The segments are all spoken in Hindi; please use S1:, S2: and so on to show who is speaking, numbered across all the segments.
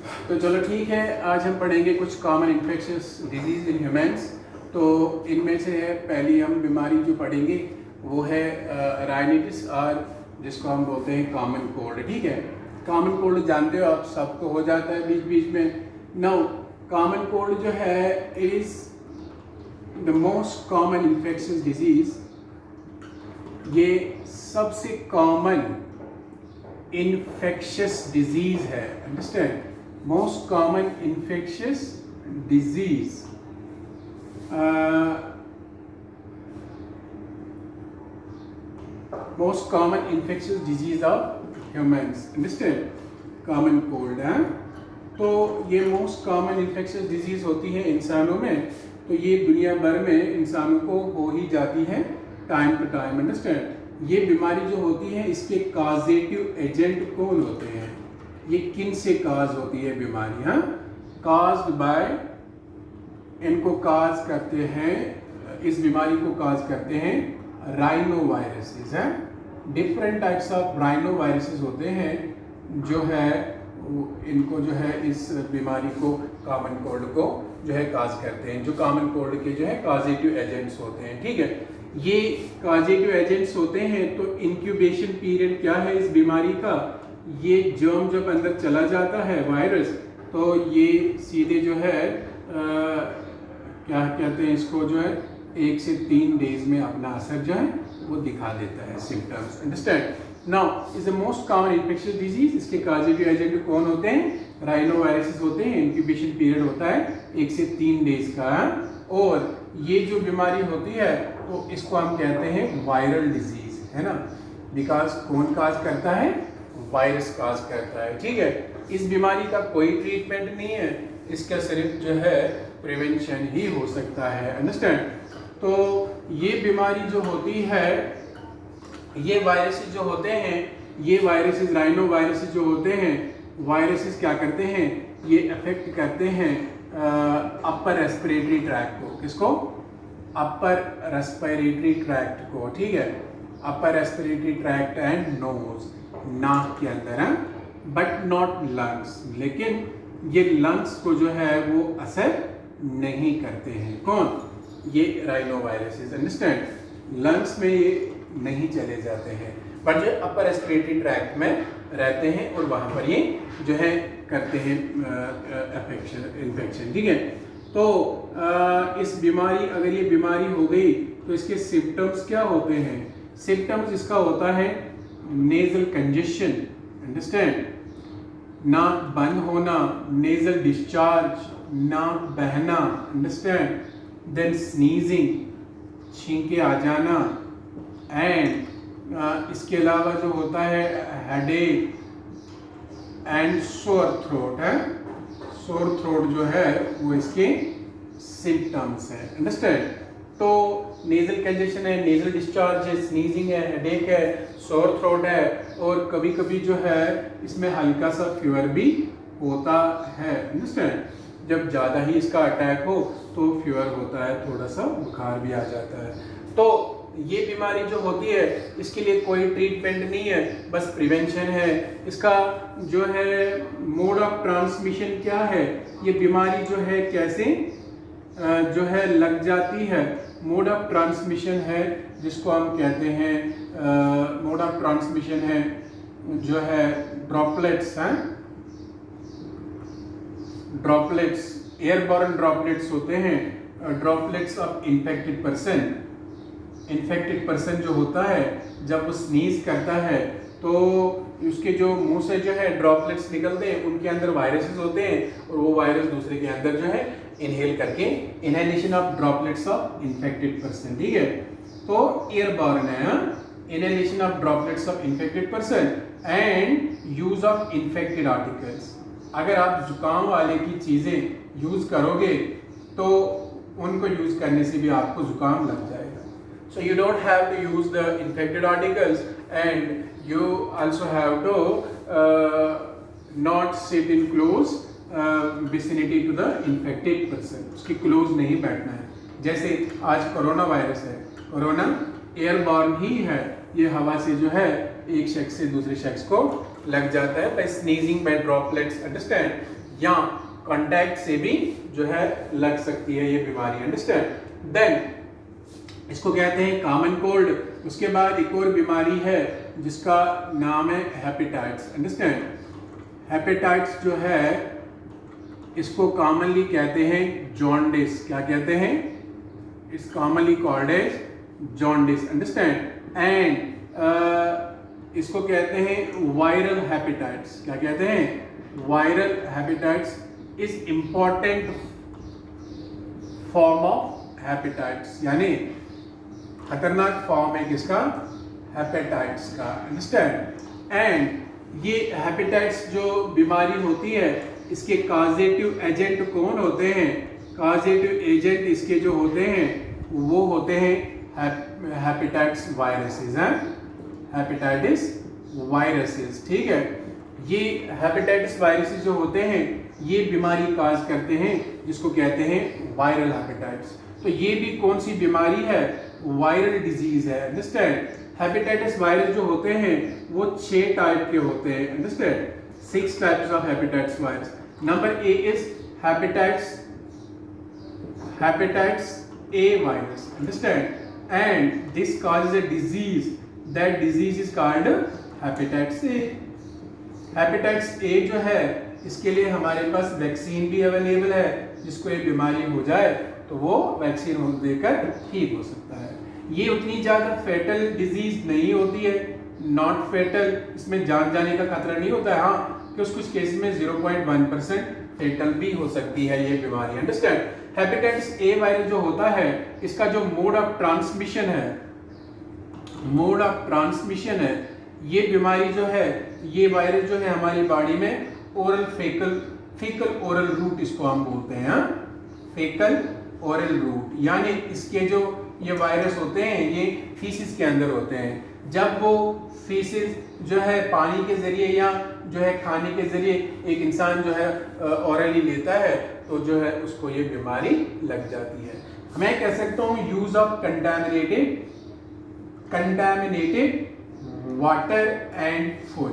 S1: तो चलो ठीक है, आज हम पढ़ेंगे कुछ common infectious disease in humans. तो इनमें से है पहली हम बीमारी जो पढ़ेंगे वो है राइनिटिस, और जिसको हम बोलते हैं कॉमन कोल्ड। ठीक है, कॉमन कोल्ड जानते हो आप, सबको हो जाता है बीच बीच में। नाउ कॉमन कोल्ड जो है is the most common infectious disease. ये सबसे कॉमन इन्फेक्शियस डिजीज है। Understand, most common infectious disease. Most common infectious disease of humans. Understand? Common cold है। तो ये most common infectious disease होती है इंसानों में, तो ये दुनिया भर में इंसानों को हो ही जाती है टाइम टू टाइम। अंडरस्टैंड, ये बीमारी जो होती है इसके कॉजेटिव एजेंट कौन होते हैं, ये किन से काज होती है बीमारी? हाँ, काज्ड बाय, इनको काज करते हैं, इस बीमारी को काज करते हैं राइनो वायरसेस। हैं different types of rhino viruses होते हैं जो है इनको जो है इस बीमारी को, कॉमन कोल्ड को जो है काज करते हैं, जो कॉमन कोल्ड के जो है कॉजेटिव एजेंट्स होते हैं। ठीक है, ये कॉजेटिव एजेंट्स होते हैं। तो इंक्यूबेशन पीरियड क्या है इस बीमारी का? ये जर्म जब अंदर चला जाता है वायरस, तो ये सीधे जो है क्या कहते हैं इसको, जो है 1 से 3 डेज में अपना असर जो है वो दिखा देता है, symptoms. Understand? Now is the most common infectious disease. इसके कॉजेटिव एजेंट कौन होते हैं? राइनो वायरसेस होते हैं। इंक्यूबेशन पीरियड होता है 1 से 3 डेज का। और ये जो बीमारी होती है तो इसको हम कहते हैं वायरल डिजीज, है ना, बिकॉज कौन काज करता है? वायरस काज करता है। ठीक है, इस बीमारी का कोई ट्रीटमेंट नहीं है, इसका सिर्फ जो है प्रिवेंशन ही हो सकता है। अंडरस्टैंड? तो ये बीमारी जो होती है, ये वायरसेस जो होते हैं, ये वायरसेस, राइनो वायरसेस जो होते हैं, वायरसेस क्या करते हैं? ये अफेक्ट करते हैं अपर रेस्पिरेटरी ट्रैक्ट को। किसको? अपर रेस्पिरेटरी ट्रैक्ट को। ठीक है, upper respiratory tract and nose, नाक के अंदर है, बट नॉट लंग्स। लेकिन ये लंग्स को जो है वो असर नहीं करते हैं। कौन? ये राइनो वायरसेस। अंडरस्टैंड, लंग्स में ये नहीं चले जाते हैं, बट जो अपर रेस्पिरेटरी ट्रैक्ट में रहते हैं और वहाँ पर ये जो है करते हैं इन्फेक्शन। ठीक है, तो इस बीमारी, अगर ये बीमारी हो गई तो इसके सिम्टम्स क्या होते हैं? सिम्टम्स इसका होता है नेजल कंजेशन। अंडरस्टैंड, नाक बंद होना, नेजल डिस्चार्ज, नाक बहना। अंडरस्टैंड, देन स्नीजिंग, छींके आ जाना, एंड इसके अलावा जो होता है हेडेक एंड सोर थ्रोट है। सोर थ्रोट जो है वो इसके सिम्टम्स है। अंडरस्टैंड, तो नेजल कंजेशन है, नेजल डिस्चार्ज है, स्नीजिंग है, हेडेक है, सोर थ्रोट है, और कभी कभी जो है इसमें हल्का सा फीवर भी होता है। अंडरस्टैंड, जब ज़्यादा ही इसका अटैक हो तो फीवर होता है, थोड़ा सा बुखार भी आ जाता है। तो ये बीमारी जो होती है इसके लिए कोई ट्रीटमेंट नहीं है, बस प्रिवेंशन है। इसका जो है मोड ऑफ ट्रांसमिशन क्या है? ये बीमारी जो है कैसे जो है लग जाती है? मोड ऑफ ट्रांसमिशन है जिसको हम कहते हैं, मोड ऑफ ट्रांसमिशन है जो है ड्रॉपलेट्स हैं, ड्रॉपलेट्स, एयरबॉर्न ड्रॉपलेट्स होते हैं, droplets of infected person. Infected person जो होता है जब वो स्नीज करता है तो उसके जो मुंह से जो है ड्रॉपलेट्स निकलते हैं, उनके अंदर वायरसेस होते हैं और वो वायरस दूसरे के अंदर जो है इनहेल करके, inhalation of droplets of infected person. ठीक है, तो एयरबॉर्न है, inhalation of droplets of infected person and use of infected articles. अगर आप जुकाम वाले की चीज़ें यूज़ करोगे तो उनको यूज़ करने से भी आपको जुकाम लग जाएगा। So you don't have to use the infected articles, and you also have to not sit in close vicinity to the infected person. उसकी क्लोज नहीं बैठना है। जैसे आज कोरोना वायरस है, कोरोना एयरबॉर्न ही है, ये हवा से जो है एक शख्स से दूसरे शख्स को लग जाता है by sneezing, by droplets. Understand, या कांटेक्ट से भी जो है लग सकती है ये बीमारी। अंडरस्टैंड। देन इसको कहते हैं कॉमन कोल्ड। उसके बाद एक और बीमारी है जिसका नाम है हेपेटाइटिस। अंडरस्टैंड। हेपेटाइटिस जो है इसको कॉमनली कहते हैं जॉन्डिस। क्या कहते हैं? It's commonly called as jaundice. Understand. And इसको कहते हैं वायरल हेपेटाइटिस। क्या कहते हैं? Viral hepatitis is important form of hepatitis, यानी खतरनाक फॉर्म है किसका? हेपेटाइटिस का। अंडरस्टैंड। एंड ये हेपेटाइटिस जो बीमारी होती है इसके कॉजेटिव एजेंट कौन होते हैं? कॉजेटिव एजेंट इसके जो होते हैं वो होते हैं हेपेटाइटिस वायरसेस हैं। हेपेटाइटिस वायरसेस, ठीक है। ये हेपेटाइटिस वायरसेस जो होते हैं ये बीमारी काज करते हैं जिसको कहते हैं वायरल हेपेटाइटिस। तो ये भी कौन सी बीमारी है? वायरल डिजीज है। अंडरस्टैंड। हेपेटाइटिस वायरस जो होते हैं वो 6 टाइप के होते हैं। Understand. 6 types of hepatitis virus. Number A is hepatitis A virus. Understand? And this causes a disease. That disease is called hepatitis A. Hepatitis A जो है इसके लिए हमारे पास वैक्सीन भी अवेलेबल है। जिसको ये बीमारी हो जाए तो वो वैक्सीन देकर ठीक हो सकता है। ये उतनी ज़्यादा फेटल डिजीज नहीं होती है, नॉट फेटल, इसमें जान जाने का खतरा नहीं होता है। हाँ, कुछ केस में 0.1% फेटल भी हो सकती है ये बीमारी। अंडरस्टैंड। हेपेटाइटिस ए वायरस जो होता है इसका जो मोड ऑफ ट्रांसमिशन है, ये बीमारी जो है, ये वायरस जो है हमारी बॉडी में ओरल फीकल ओरल रूट इसको हम बोलते हैं। फीकल ओरल रूट, यानी इसके जो ये वायरस होते हैं ये फीसिस के अंदर होते हैं। जब वो फीसिस जो है पानी के जरिए या जो है खाने के जरिए एक इंसान जो है ओरली लेता है तो जो है उसको ये बीमारी लग जाती है। मैं कह सकता हूँ use of contaminated water and food.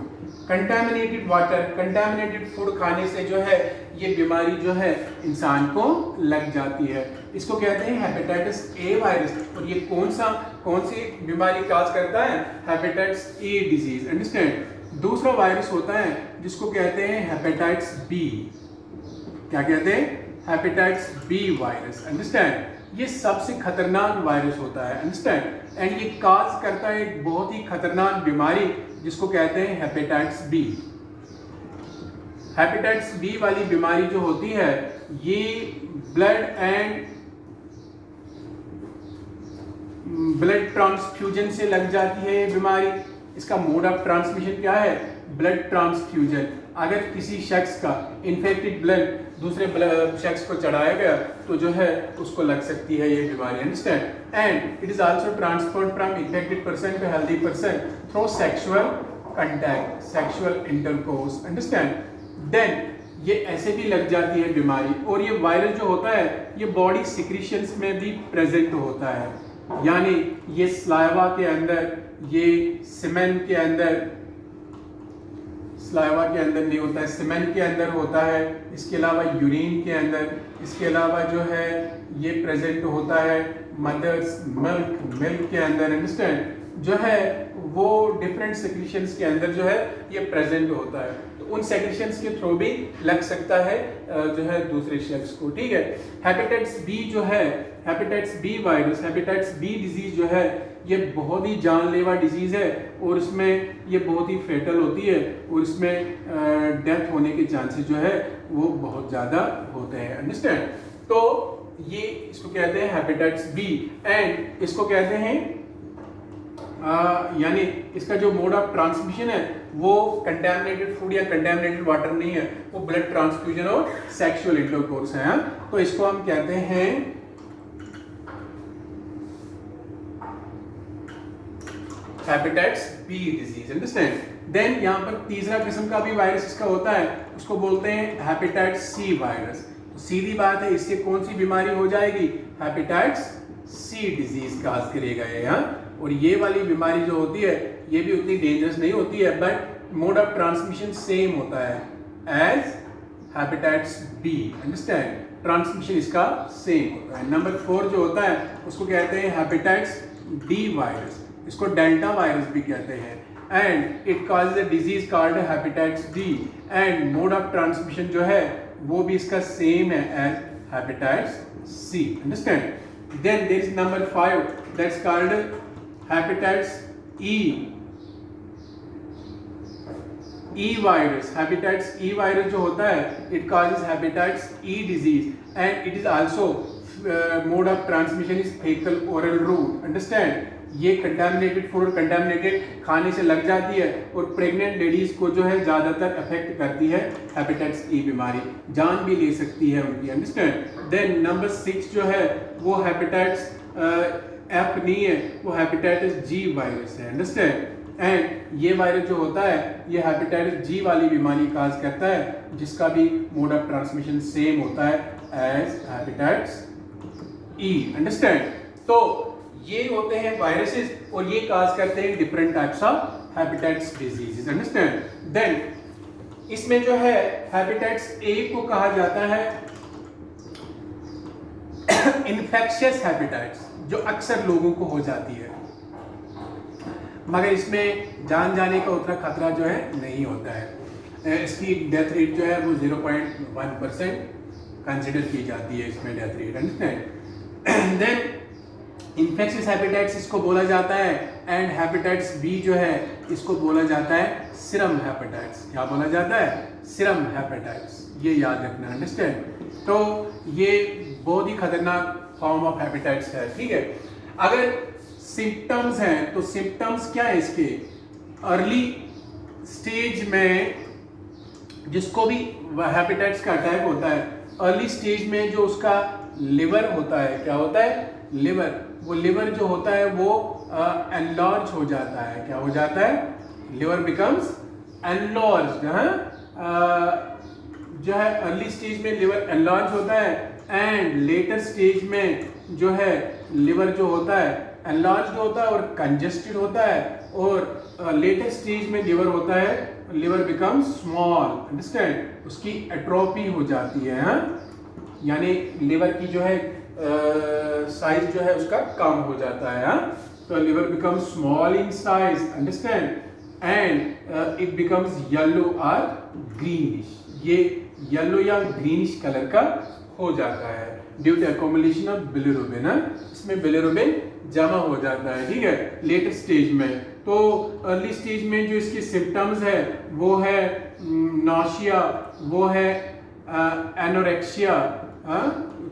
S1: Contaminated food खाने से जो है ये बीमारी जो है इंसान को लग जाती है। इसको कहते हैं हेपेटाइटिस ए वायरस। और ये कौन सी बीमारी काज करता है? Hepatitis a disease. अंडरस्टैंड। दूसरा वायरस होता है जिसको कहते हैं हेपेटाइटिस बी। क्या कहते हैं? Hepatitis B virus. अंडरस्टैंड। ये सबसे खतरनाक वायरस होता है। अंडरस्टैंड। एंड ये काज करता है एक बहुत ही खतरनाक बीमारी जिसको कहते हैं हेपेटाइटिस बी। हेपेटाइटिस बी वाली बीमारी जो होती है ये ब्लड ट्रांसफ्यूजन से लग जाती है ये बीमारी। इसका मोड ऑफ ट्रांसमिशन क्या है? Blood transfusion. अगर किसी शख्स का इन्फेक्टेड ब्लड दूसरे शख्स को चढ़ाया गया तो जो है उसको लग सकती है ये बीमारी। Understand. And it is also transferred from infected person to healthy person through sexual contact, sexual intercourse. Understand. Then ये ऐसे भी लग जाती है बीमारी। और ये वायरस जो होता है ये बॉडी सिक्रीशंस में भी प्रेजेंट होता है, यानी ये स्लाइवा के अंदर, ये सीमेन के अंदर, स्लाइवा के अंदर नहीं होता है, सीमेन के अंदर होता है। इसके अलावा यूरिन के अंदर, इसके अलावा जो है ये प्रेजेंट होता है मदर्स मिल्क के अंदर। अंडरस्टैंड। जो है वो डिफरेंट सेक्रेशंस के अंदर जो है ये प्रेजेंट होता है। तो उन सेक्रेशंस के थ्रू भी लग सकता है जो है दूसरे शख्स को। ठीक है। हेपेटाइटिस बी जो है, hepatitis B virus, hepatitis B disease जो है ये बहुत ही जानलेवा डिजीज है और इसमें ये बहुत ही फेटल होती है और इसमें डेथ होने के चांसेस जो है वो बहुत ज़्यादा होते हैं। अंडरस्टैंड। तो ये इसको कहते हैं हेपेटाइटिस बी। एंड इसको कहते हैं यानी इसका जो मोड ऑफ ट्रांसमिशन है वो कंटामिनेटेड फूड या कंटामिनेटेड वाटर नहीं है, वो ब्लड ट्रांसफ्यूजन और सेक्सुअल इंटरकोर्स है। तो इसको हम कहते हैं hepatitis B disease. Understand. Then यहाँ पर तीसरा किस्म का भी वायरस इसका होता है, उसको बोलते हैं हेपेटाइटिस सी वायरस। तो सीधी बात है इससे कौन सी बीमारी हो जाएगी? हेपेटाइटिस सी डिजीज काज करेगा ये। और ये वाली बीमारी जो होती है ये भी उतनी डेंजरस नहीं होती है, but mode of transmission same होता है as hepatitis B. Understand, transmission इसका सेम होता है। नंबर 4 जो होता है उसको कहते हैं हेपेटाइटिस डी वायरस, इसको डेल्टा वायरस भी कहते हैं। And it causes a disease called hepatitis D and mode of transmission जो है वो भी इसका सेम है as hepatitis C. Understand. Then there is number 5 that's called hepatitis E virus. Hepatitis E virus जो होता है it causes hepatitis E disease and it is also mode of transmission is faecal oral route. Understand, ये कंटामिनेटेड फूड, कंटामिनेटेड खाने से लग जाती है और प्रेग्नेंट लेडीज को जो है ज़्यादातर अफेक्ट करती है हेपेटाइटिस ई बीमारी, जान भी ले सकती है उनकी। अंडरस्टैंड। देन नंबर 6 जो है वो हेपेटाइटिस एफ नहीं है, वो हेपेटाइटिस जी वायरस है। अंडरस्टैंड। एंड ये वायरस जो होता है ये हेपेटाइटिस जी वाली बीमारी काज करता है जिसका भी मोड ऑफ ट्रांसमिशन सेम होता है एज हेपेटाइटिस ई। अंडरस्टैंड। तो ये होते हैं वायरसेस और ये काज करते हैं different types of hepatitis diseases. Understand. Then इसमें जो है हेपेटाइटिस ए को कहा जाता है इन्फेक्शियस हेपेटाइटिस, जो अक्सर लोगों को हो जाती है, मगर इसमें जान जाने का उतना खतरा जो है नहीं होता है। इसकी डेथ रेट जो है वो 0.1% कंसिडर की जाती है इसमें death rate. Understand. Then infectious hepatitis इसको बोला जाता है एंड हेपेटाइटिस बी जो है इसको बोला जाता है सीरम हेपेटाइटिस। क्या बोला जाता है? सीरम हेपेटाइटिस, ये याद रखना। अंडरस्टैंड। तो ये बहुत ही खतरनाक फॉर्म ऑफ हेपेटाइटिस है। ठीक है, अगर सिम्टम्स हैं तो सिम्टम्स क्या है इसके? अर्ली स्टेज में जिसको भी हेपेटाइटिस का अटैक होता है, अर्ली स्टेज में जो उसका लिवर होता है, क्या होता है? लिवर, वो लिवर जो होता है वो एनलार्ज हो जाता है। क्या हो जाता है? Liver becomes enlarge. जो है अर्ली स्टेज में लिवर एनलार्ज होता है एंड लेटर स्टेज में जो है लिवर जो होता है एनलार्ज होता है और कंजेस्टेड होता है, और लेटर स्टेज में लिवर होता है, लिवर बिकम्स स्मॉल। अंडरस्टैंड, उसकी एट्रोफी हो जाती है। यानी लिवर की जो है साइज जो है उसका कम हो जाता है। तो liver becomes small in size. Understand. And it becomes yellow और ग्रीनिश, ये येलो या ग्रीनिश कलर का हो जाता है due to accumulation of bilirubin. इसमें बिलिरुबिन जमा हो जाता है। ठीक है, लेटर स्टेज में। तो अर्ली स्टेज में जो इसके सिम्टम्स है वो है नॉशिया, वो है एनोरेक्सिया,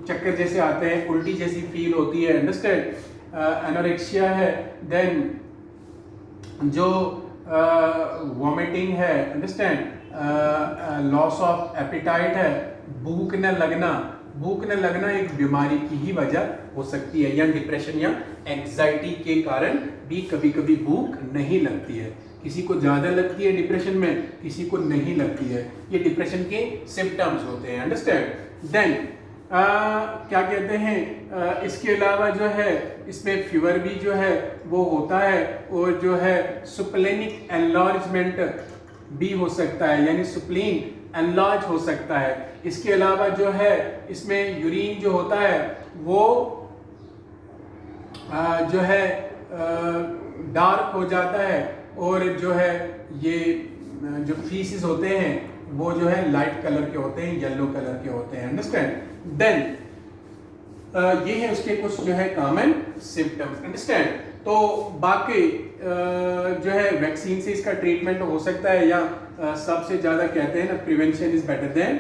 S1: चक्कर जैसे आते हैं, उल्टी जैसी फील होती है। अंडरस्टैंड, एनोरेक्सिया है। देन जो वॉमिटिंग है। अंडरस्टैंड, लॉस ऑफ एपिटाइट है, भूख न लगना। भूख न लगना एक बीमारी की ही वजह हो सकती है, या डिप्रेशन या एंजाइटी के कारण भी कभी कभी भूख नहीं लगती है। किसी को ज़्यादा लगती है डिप्रेशन में, किसी को नहीं लगती है। ये डिप्रेशन के सिम्टम्स होते हैं। अंडरस्टैंड। देन क्या कहते हैं, इसके अलावा जो है इसमें फीवर भी जो है वो होता है, और जो है सुप्लेनिक एनलार्जमेंट भी हो सकता है, यानी सुप्लीन एनलार्ज हो सकता है। इसके अलावा जो है इसमें यूरिन जो होता है वो जो है डार्क हो जाता है, और जो है ये जो फीसिस होते हैं वो जो है लाइट कलर के होते हैं, येलो कलर के होते हैं। अंडरस्टैंड। देन ये है उसके कुछ जो है कॉमन सिम्टम्स। अंडरस्टैंड। तो बाकी जो है वैक्सीन से इसका ट्रीटमेंट हो सकता है, या सबसे ज़्यादा कहते हैं ना prevention is better than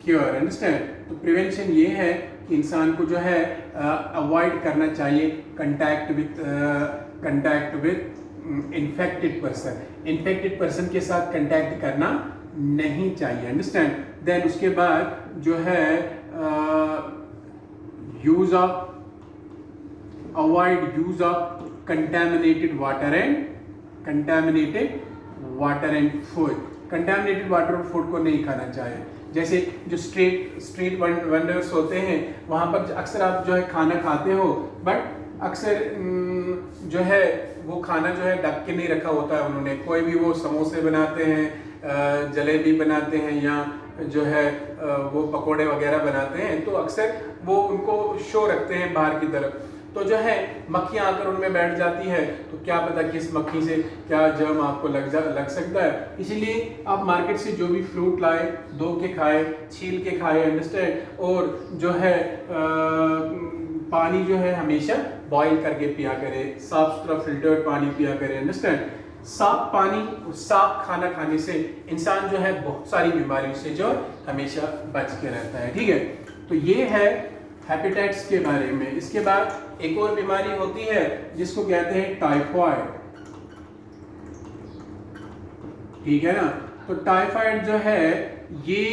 S1: cure. Understand. तो प्रिवेंशन ये है कि इंसान को जो है अवॉइड करना चाहिए contact with infected person. Infected person के साथ कंटैक्ट करना नहीं चाहिए। अंडरस्टैंड। देन उसके बाद जो है avoid use of contaminated water and food. Contaminated water और फूड को नहीं खाना चाहिए। जैसे जो स्ट्रीट वेंडर्स होते हैं वहाँ पर अक्सर आप जो है खाना खाते हो, बट अक्सर जो है वो खाना जो है ढक के नहीं रखा होता है उन्होंने। कोई भी वो समोसे बनाते हैं जलेबी बनाते हैं या जो है वो पकोड़े वगैरह बनाते हैं, तो अक्सर वो उनको शो रखते हैं बाहर की तरफ, तो जो है मक्खियाँ आकर उनमें बैठ जाती है, तो क्या पता किस मक्खी से क्या जर्म आपको लग सकता है। इसीलिए आप मार्केट से जो भी फ्रूट लाए, धो के खाए, छील के खाए, अंडरस्टैंड, और जो है पानी जो है हमेशा बॉईल करके पिया करें, साफ सुथरा फिल्टर्ड पानी पिया करें, अंडरस्टैंड। साफ पानी और साफ खाना खाने से इंसान जो है बहुत सारी बीमारियों से जो हमेशा बच के रहता है, ठीक है। तो ये है हेपेटाइटिस के बारे में। इसके बाद एक और बीमारी होती है जिसको कहते हैं टाइफाइड, ठीक है ना। तो टाइफाइड जो है ये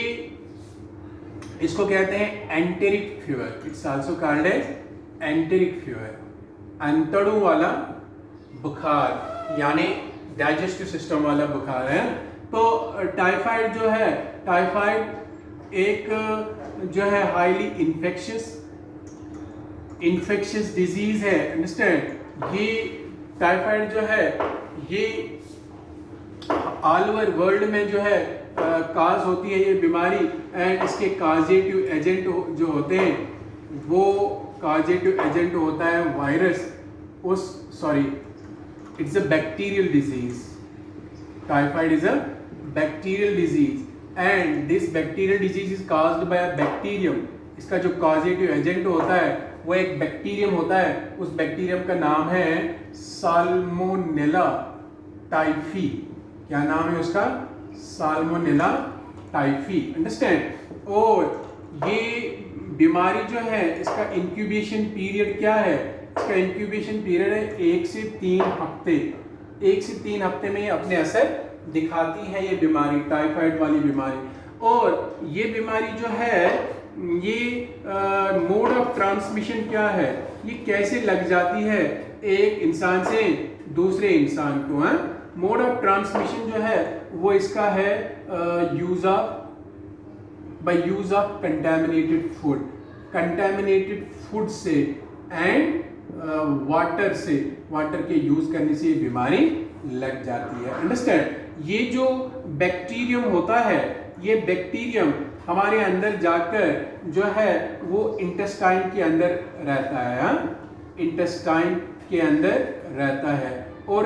S1: इसको कहते हैं enteric fever, it's also called as enteric fever, अंतड़ों वाला बुखार यानी डाइजेस्टिव सिस्टम वाला बुखार है। तो टाइफाइड जो है, टाइफाइड एक जो है हाईली इन्फेक्शियस डिजीज है, अंडरस्टैंड। ये टाइफाइड जो है ये ऑल ओवर वर्ल्ड में जो है काज होती है ये बीमारी, एंड इसके काजेटिव एजेंट जो होते हैं वो काजेटिव एजेंट होता है virus, it's a bacterial disease. Typhoid is a bacterial disease and this bacterial disease is caused by a bacterium. इसका जो causative agent होता है वो एक बैक्टीरियम होता है, उस बैक्टीरियम का नाम है साल्मोनेला टाइफी। क्या नाम है उसका? Salmonella typhi, understand. और ये बीमारी जो है इसका इंक्यूबेशन पीरियड क्या है? इसका इंक्यूबेशन पीरियड है 1 से 3 हफ्ते। 1 से 3 हफ्ते में ये अपने असर दिखाती है ये बीमारी, टाइफाइड वाली बीमारी। और ये बीमारी जो है ये मोड ऑफ ट्रांसमिशन क्या है, ये कैसे लग जाती है एक इंसान से दूसरे इंसान को? मोड ऑफ ट्रांसमिशन जो है वो इसका है by use of contaminated food से एंड वाटर से, वाटर के यूज करने से ये बीमारी लग जाती है, अंडरस्टैंड। ये जो बैक्टीरियम होता है, ये बैक्टीरियम हमारे अंदर जाकर जो है वो इंटेस्टाइन के अंदर रहता है, इंटेस्टाइन के अंदर रहता है, और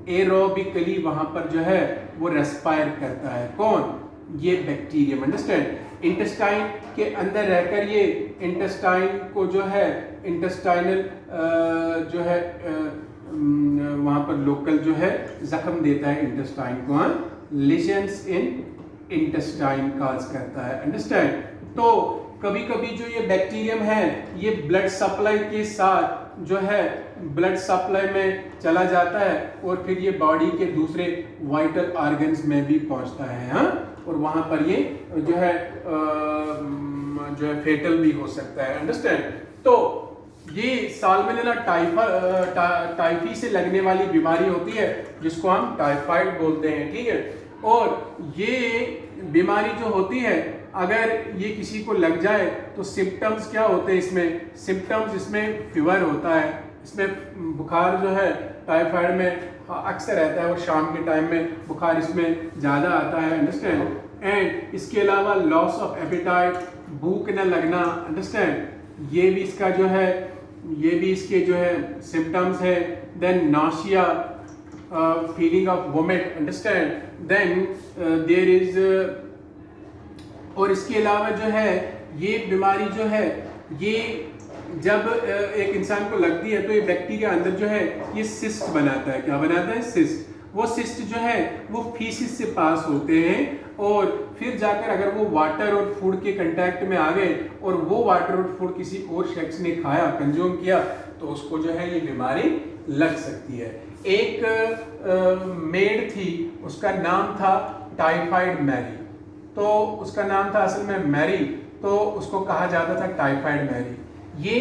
S1: एरोबिकली वहां पर जो है वो रेस्पायर करता है। कौन? ये बैक्टीरियम, अंडरस्टैंड। इंटेस्टाइन के अंदर रहकर ये इंटेस्टाइन को जो है इंटेस्टाइनल जो है वहां पर लोकल जो है जख्म देता है इंटेस्टाइन को, लेशंस इन इंटेस्टाइन काज करता है, अंडरस्टैंड। तो कभी कभी जो ये बैक्टीरियम है ये ब्लड सप्लाई के साथ जो है ब्लड सप्लाई में चला जाता है और फिर ये बॉडी के दूसरे वाइटल ऑर्गन्स में भी पहुंचता है, और वहां पर ये जो है फेटल भी हो सकता है, अंडरस्टैंड। तो ये साल्मोनेला टाइफी से लगने वाली बीमारी होती है जिसको हम टाइफाइड बोलते हैं, ठीक है। और ये बीमारी जो होती है अगर ये किसी को लग जाए तो सिम्टम्स क्या होते हैं इसमें? सिम्टम्स इसमें फीवर होता है, इसमें बुखार जो है टाइफाइड में अक्सर रहता है और शाम के टाइम में बुखार इसमें ज़्यादा आता है, अंडरस्टैंड। एंड इसके अलावा लॉस ऑफ एपेटाइट, भूख न लगना, अंडरस्टैंड, ये भी इसका जो है ये भी इसके जो है सिम्टम्स है। Then nausea, feeling of vomit, understand. Then there is और इसके अलावा जो है ये बीमारी जो है ये जब एक इंसान को लगती है तो ये बैक्टीरिया अंदर जो है ये सिस्ट बनाता है। क्या बनाता है? सिस्ट। वो सिस्ट जो है वो फीसिस से पास होते हैं और फिर जाकर अगर वो वाटर और फूड के कांटेक्ट में आ गए और वो वाटर और फूड किसी और शख्स ने खाया, कंज्यूम किया, तो उसको जो है ये बीमारी लग सकती है। एक मेड थी, उसका नाम था टाइफाइड मैरी। तो उसका नाम था असल में मैरी, तो उसको कहा जाता था टाइफाइड मैरी। ये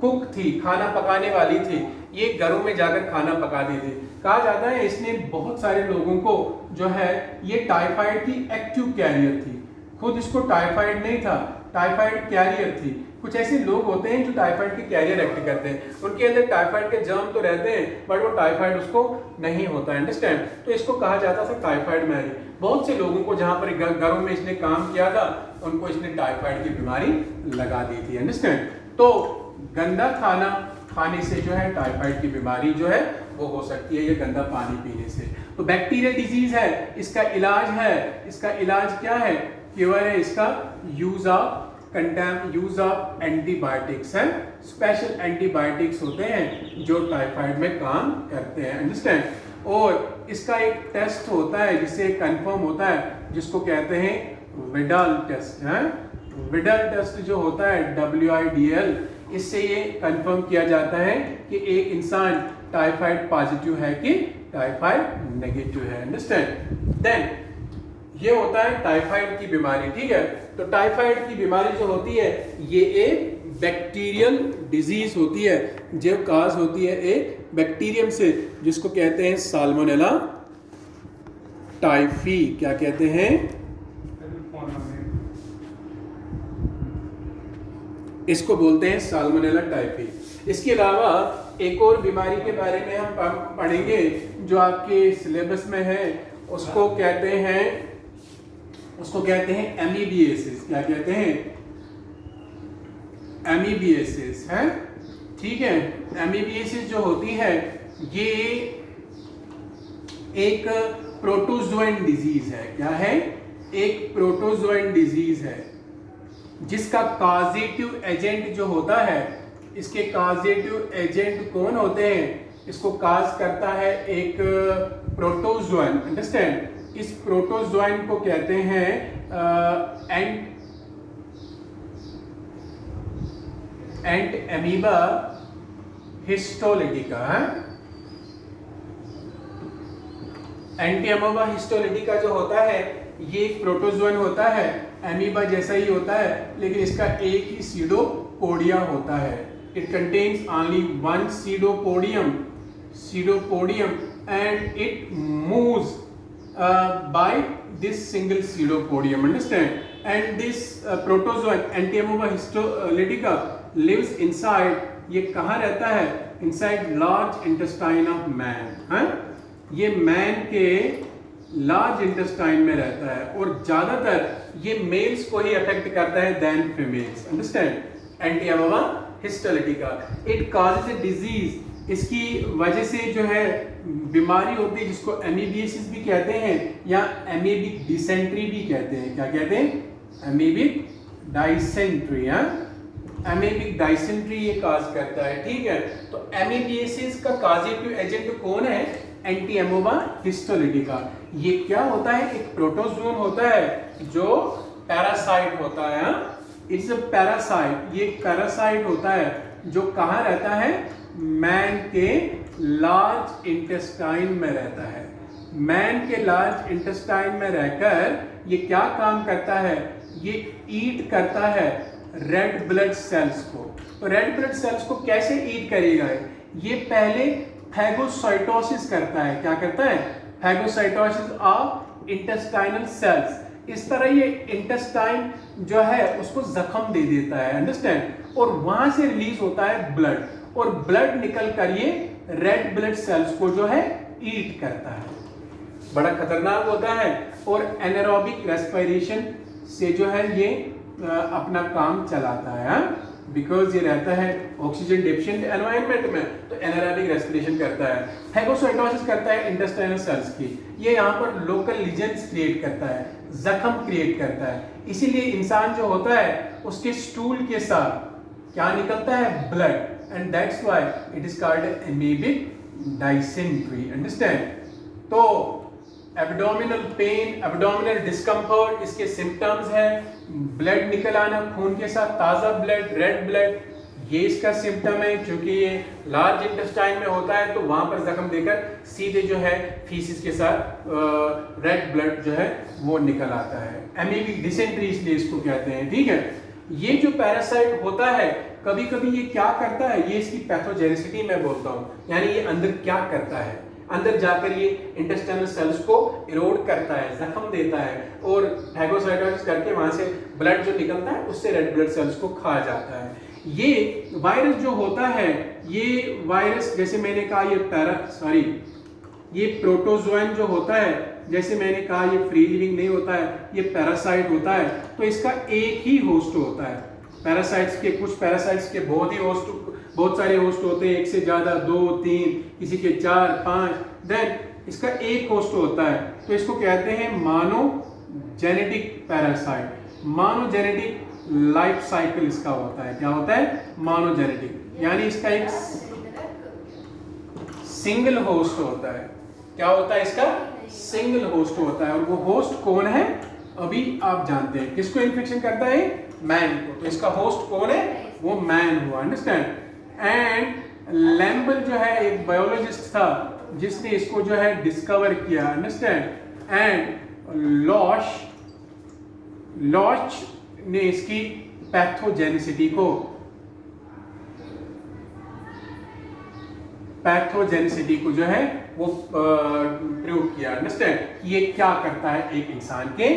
S1: कुक थी, खाना पकाने वाली थी, ये घरों में जाकर खाना पकाती थी। कहा जाता है इसने बहुत सारे लोगों को जो है ये टाइफाइड की एक्टिव कैरियर थी। खुद इसको टाइफाइड नहीं था टाइफाइड कैरियर थी। कुछ ऐसे लोग होते हैं जो टाइफाइड के कैरियर एक्ट करते हैं, उनके अंदर टाइफाइड के जर्म तो रहते हैं बट वो टाइफाइड उसको नहीं होता, अंडरस्टैंड। तो इसको कहा जाता था टाइफाइड मैरी। बहुत से लोगों को जहाँ पर घरों में इसने काम किया था उनको इसने टाइफाइड की बीमारी लगा दी थी, अंडरस्टैंड। तो गंदा खाना खाने से जो है टाइफाइड की बीमारी जो है वो हो सकती है, ये गंदा पानी पीने से। तो बैक्टीरियल डिजीज है, इसका इलाज है, इसका इलाज क्या है, क्योर है इसका, यूज ऑफ एंटीबायोटिक्स है। स्पेशल एंटीबायोटिक्स होते हैं जो टाइफाइड में काम करते हैं, अंडरस्टैंड। और इसका एक टेस्ट होता है जिससे कंफर्म होता है, जिसको कहते हैं विडाल टेस्ट है। विडाल टेस्ट जो होता है WIDL, इससे ये कंफर्म किया जाता है कि एक इंसान टाइफाइड पॉजिटिव है कि टाइफाइड नेगेटिव है, अंडरस्टैंड। देन ये होता है टाइफाइड की बीमारी, ठीक है। तो टाइफाइड की बीमारी जो होती है ये एक बैक्टीरियल डिजीज होती है, जो काज होती है एक बैक्टीरियम से, जिसको कहते हैं साल्मोनेला टाइफी। क्या कहते हैं, इसको बोलते हैं साल्मोनेला टाइफी। इसके अलावा एक और बीमारी के बारे में हम पढ़ेंगे जो आपके सिलेबस में है, उसको कहते हैं एमीबिएसिस। क्या कहते हैं, एमीबिएसिस है, ठीक है। एमीबिएसिस जो होती है ये एक प्रोटोजोएन डिजीज है। क्या है, एक प्रोटोजोएन डिजीज है जिसका कॉजेटिव एजेंट जो होता है, इसके कॉजेटिव एजेंट कौन होते हैं, इसको काज करता है एक प्रोटोजोएन, अंडरस्टैंड। इस प्रोटोजोएन को कहते हैं Entamoeba histolytica. Entamoeba histolytica जो होता है ये एक प्रोटोजोएन होता है, एमीबा जैसा ही होता है, लेकिन इसका एक ही सीडोपोडिया होता है। It contains only one pseudopodium and it moves by this single pseudopodium, understand? And this protozoan Entamoeba histolytica lives inside, ये कहाँ रहता है, inside large intestine of man, हाँ? ये मैन के लार्ज इंटेस्टाइन में रहता है और ज्यादातर ये मेल्स को ही अफेक्ट करता है then females, understand. Entamoeba histolytica it causes a disease, इसकी वजह से जो है बीमारी होती है जिसको एमीबिएसिस भी कहते हैं या एमीबिक डिसेंट्री भी कहते हैं। क्या कहते हैं, एमीबिक डाइसेंट्री। एमीबिक डाइसेंट्री ये काज करता है, ठीक है। तो एमीबिएसिस का कॉजेटिव एजेंट कौन है, एंटीएमोबा हिस्टोलिटिका। ये क्या होता है, एक प्रोटोजोन होता है जो पैरासाइट होता है। इट्स अ पैरासाइट, ये पैरासाइट होता है जो कहाँ रहता है, मैन के लार्ज इंटेस्टाइन में रहता है। मैन के लार्ज इंटेस्टाइन में रहकर ये क्या काम करता है, ये ईट करता है रेड ब्लड सेल्स को। तो रेड ब्लड सेल्स को कैसे ईट करेगा, ये पहले फैगोसाइटोसिस करता है। क्या करता है, फैगोसाइटोसिस ऑफ इंटेस्टाइनल सेल्स। इस तरह ये इंटेस्टाइन जो है उसको जख्म दे देता है, अंडरस्टैंड। और वहां से रिलीज होता है ब्लड, और ब्लड निकल कर ये रेड ब्लड सेल्स को जो है ईट करता है। बड़ा खतरनाक होता है और एनारोबिक रेस्पिरेशन से जो है ये अपना काम चलाता है, बिकॉज ये रहता है ऑक्सीजन डेफिशिएंट एनवायरनमेंट में, तो एनारोबिक रेस्पिरेशन करता है। फैगोसाइटोसिस करता है इंटेस्टाइनल सेल्स की, ये यहाँ पर लोकल लीजन्स क्रिएट करता है, जख्म क्रिएट करता है। इसीलिए इंसान जो होता है उसके स्टूल के साथ क्या निकलता है, blood, and that's why it is called amoebic dysentery, understand. तो एब्डोमिनल पेन, एब्डोमिनल डिस्कम्फर्ट इसके सिम्टम्स हैं। ब्लड निकल आना खून के साथ, ताज़ा ब्लड, रेड ब्लड, ये इसका सिम्टम है। क्योंकि ये लार्ज इंटेस्टाइन में होता है तो वहां पर जख्म देकर सीधे जो है फीसिस के साथ रेड ब्लड जो है वो निकल आता है। एमीबिक डिसेंट्री इसलिए इसको कहते हैं, ठीक है। ये जो पैरासाइट होता है कभी कभी ये क्या करता है, ये इसकी पैथोजेनिसिटी मैं बोलता हूँ, यानी ये अंदर क्या करता है। अंदर जाकर ये इंटेस्टाइनल सेल्स को इरोड करता है, जख्म देता है और फैगोसाइटोसिस करके वहां से ब्लड जो निकलता है उससे रेड ब्लड सेल्स को खा जाता है। ये वायरस जो होता है, ये वायरस जैसे मैंने कहा ये प्रोटोजोइन जो होता है, जैसे मैंने कहा ये फ्री लिविंग नहीं होता है, ये पैरासाइट होता है। तो इसका एक ही होस्ट होता है। पैरासाइट्स के कुछ पैरासाइट्स के बहुत सारे होस्ट होते हैं, एक से ज्यादा, 2, 3, किसी के 4, 5, देन इसका एक होस्ट होता है। तो इसको कहते हैं monogenetic parasite. Monogenetic life cycle इसका होता है। क्या होता है? मोनोजेनेटिक, यानी इसका एक सिंगल होस्ट होता है। क्या होता है? इसका सिंगल होस्ट होता है। और वो होस्ट कौन है अभी आप जानते हैं। किसको इन्फेक्शन करता है? मैन को। तो इसका होस्ट कौन है? वो मैन हुआ। अंडरस्टैंड? एंड लैम्बल जो है एक बायोलॉजिस्ट था जिसने इसको जो है डिस्कवर किया। अंडरस्टैंड? एंड लॉच ने इसकी पैथोजेनिसिटी को जो है वो प्रूव किया। अंडरस्टैंड? ये क्या करता है एक इंसान के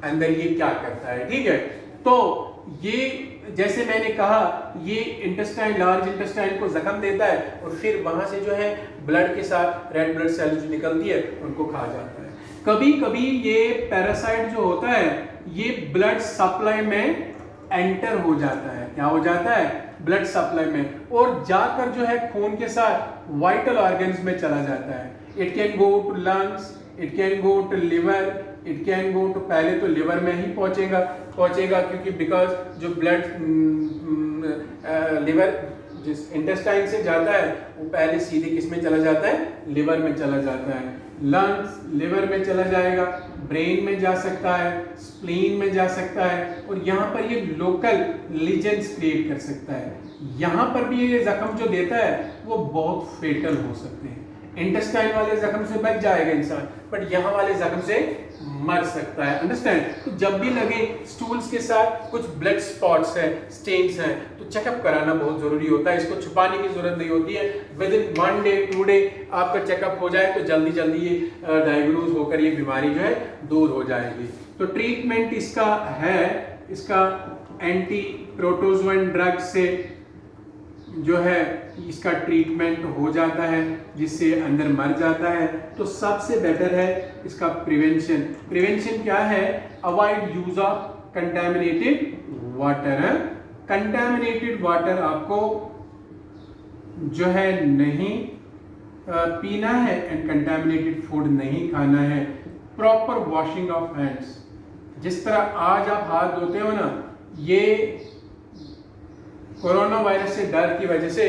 S1: अंदर, ये क्या करता है। ठीक है, तो ये जैसे मैंने कहा ये लार्ज इंटेस्टाइन को जख्म देता है और फिर वहां से जो है ब्लड के साथ रेड ब्लड सेल्स जो निकलती है उनको खा जाता है। कभी कभी ये पैरासाइट जो होता है ये ब्लड सप्लाई में एंटर हो जाता है। क्या हो जाता है? ब्लड सप्लाई में, और जाकर जो है खून के साथ वाइटल ऑर्गन्स में चला जाता है। It can go to lungs, it can go to liver, it can go to, पहले तो लिवर में ही पहुंचेगा क्योंकि बिकॉज जो ब्लड लिवर जिस इंटेस्टाइन से जाता है वो पहले सीधे किस में चला जाता है? लिवर में चला जाता है। लंग्स लिवर में चला जाएगा, ब्रेन में जा सकता है, स्प्लीन में जा सकता है, और यहाँ पर ये लोकल लीजन्स क्रिएट कर सकता है। यहाँ पर भी ये जख्म जो देता है वो बहुत फेटल हो सकते हैं। इंटेस्टाइन वाले जख्म से बच जाएगा इंसान, बट यहाँ वाले जख्म से मर सकता है। अंडरस्टैंड? तो जब भी लगे स्टूल्स के साथ कुछ ब्लड स्पॉट्स है, स्टेन्स हैं, तो चेकअप कराना बहुत जरूरी होता है। इसको छुपाने की जरूरत नहीं होती है। विद इन 1 डे 2 डे आपका चेकअप हो जाए तो जल्दी जल्दी ये डायग्नोज होकर ये बीमारी जो है दूर हो जाएगी। तो ट्रीटमेंट इसका एंटी प्रोटोजोइन ड्रग से जो है इसका ट्रीटमेंट हो जाता है, जिससे अंदर मर जाता है। तो सबसे बेटर है इसका प्रिवेंशन क्या है? Avoid use of contaminated water. Contaminated water आपको जो है नहीं पीना है, एंड कंटामिनेटेड फूड नहीं खाना है। प्रॉपर वॉशिंग ऑफ हैंड्स, जिस तरह आज आप हाथ धोते हो ना, ये कोरोना वायरस से डर की वजह से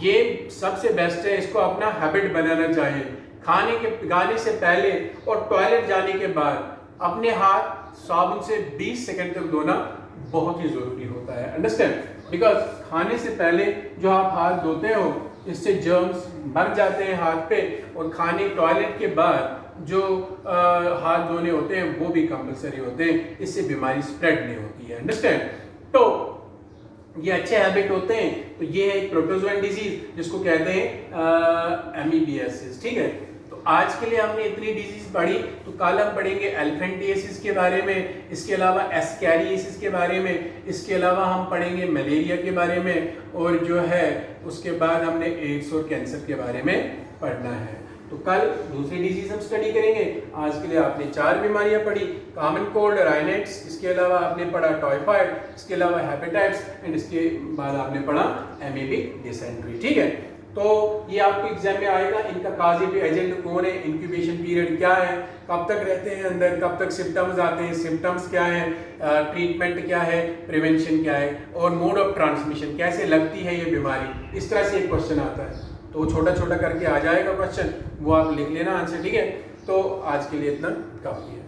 S1: ये सबसे बेस्ट है। इसको अपना हैबिट बनाना चाहिए। खाने से पहले और टॉयलेट जाने के बाद अपने हाथ साबुन से 20 सेकंड तक धोना बहुत ही जरूरी होता है। अंडरस्टैंड? बिकॉज खाने से पहले जो आप हाथ धोते हो इससे जर्म्स मर जाते हैं हाथ पे, और टॉयलेट के बाद जो हाथ धोने होते हैं वो भी कंपलसरी होते हैं। इससे बीमारी स्प्रेड नहीं होती है। अंडरस्टैंड? तो ये अच्छे हैबिट होते हैं। तो ये है एक प्रोटोजोइन डिजीज जिसको कहते हैं एमीबियासिस। ठीक है, तो आज के लिए हमने इतनी डिजीज पढ़ी। तो कल हम पढ़ेंगे एलिफेंटियासिस के बारे में, इसके अलावा एस्कैरियासिस के बारे में, इसके अलावा हम पढ़ेंगे मलेरिया के बारे में, और जो है उसके बाद हमने एड्स और कैंसर के बारे में पढ़ना है। तो कल दूसरी डिजीज हम स्टडी करेंगे। आज के लिए आपने 4 बीमारियां पढ़ी, कॉमन कोल्ड, राइनेट्स, इसके अलावा आपने पढ़ा टाइफाइड, इसके अलावा हेपेटाइटिस, एंड इसके बाद आपने पढ़ा एमीबिक डिसेंट्री। ठीक है, तो ये आपको एग्जाम में आएगा। इनका कॉजेटिव एजेंट कौन है, इंक्यूबेशन पीरियड क्या है, कब तक रहते हैं अंदर, कब तक सिम्टम्स आते हैं, सिम्टम्स क्या है, ट्रीटमेंट क्या है, प्रिवेंशन क्या है, और मोड ऑफ ट्रांसमिशन, कैसे लगती है ये बीमारी। इस तरह से एक क्वेश्चन आता है, तो छोटा छोटा करके आ जाएगा क्वेश्चन, वो आप लिख लेना आंसर। ठीक है, तो आज के लिए इतना काफी है।